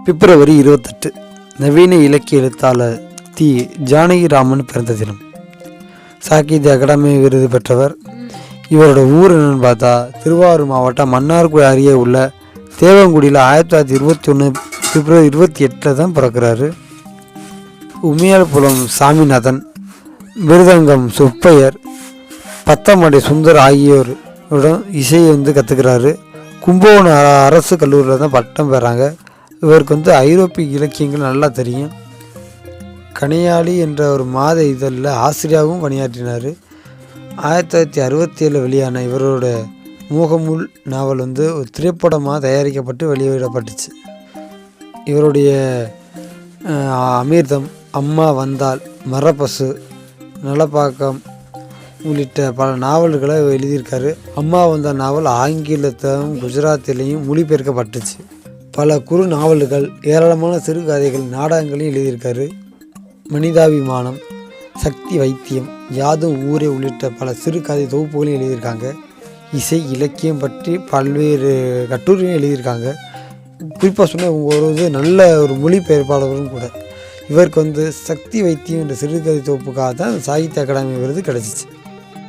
பிப்ரவரி 28 நவீன இலக்கிய எழுத்தாளர் தி. ஜானகிராமன் பிறந்த தினம். சாகித்ய அகாடமி விருது பெற்றவர். இவரோட ஊர் என்னன்னு பார்த்தா திருவாரூர் மாவட்டம் மன்னார்குடி அருகே உள்ள தேவங்குடியில் 1921 பிப்ரவரி 28 தான் பிறக்கிறாரு. உமையாள்புரம் சாமிநாதன், மிருதங்கம் சுப்பையர், பத்தமடை சுந்தர் ஆகியோருடன் இசையை கற்றுக்கிறாரு. கும்பகோணம் அரசு கல்லூரியில் தான் பட்டம் பெறாங்க. இவருக்கு ஐரோப்பிய இலக்கியங்கள் நல்லா தெரியும். கணையாளி என்ற ஒரு மாத இதழில் ஆசிரியராகவும் பணியாற்றினார். 1967 வெளியான இவரோட மோகமுல் நாவல் ஒரு திரைப்படமாக தயாரிக்கப்பட்டு வெளியிடப்பட்டுச்சு. இவருடைய அமிர்தம், அம்மா வந்தால், மரப்பசு, நலப்பாக்கம் உள்ளிட்ட பல நாவல்களை எழுதியிருக்காரு. அம்மா வந்தால் நாவல் ஆங்கிலத்திலும் குஜராத்திலையும் மொழிபெயர்க்கப்பட்டுச்சு. பல குறு நாவல்கள், ஏராளமான சிறுகதைகள், நாடகங்களையும் எழுதியிருக்காரு. மனிதாபிமானம், சக்தி வைத்தியம், யாதும் ஊரே உள்ளிட்ட பல சிறுகதை தொகுப்புகளையும் எழுதியிருக்காங்க. இசை இலக்கியம் பற்றி பல்வேறு கட்டுரையும் எழுதியிருக்காங்க. குறிப்பாக சொன்னால் இவங்க நல்ல ஒரு மொழிபெயர்ப்பாளரும் கூட. இவருக்கு சக்தி வைத்தியம் என்ற சிறுகதை தொகுப்புக்காக தான் சாகித்ய அகாடமி விருது கிடச்சிச்சு.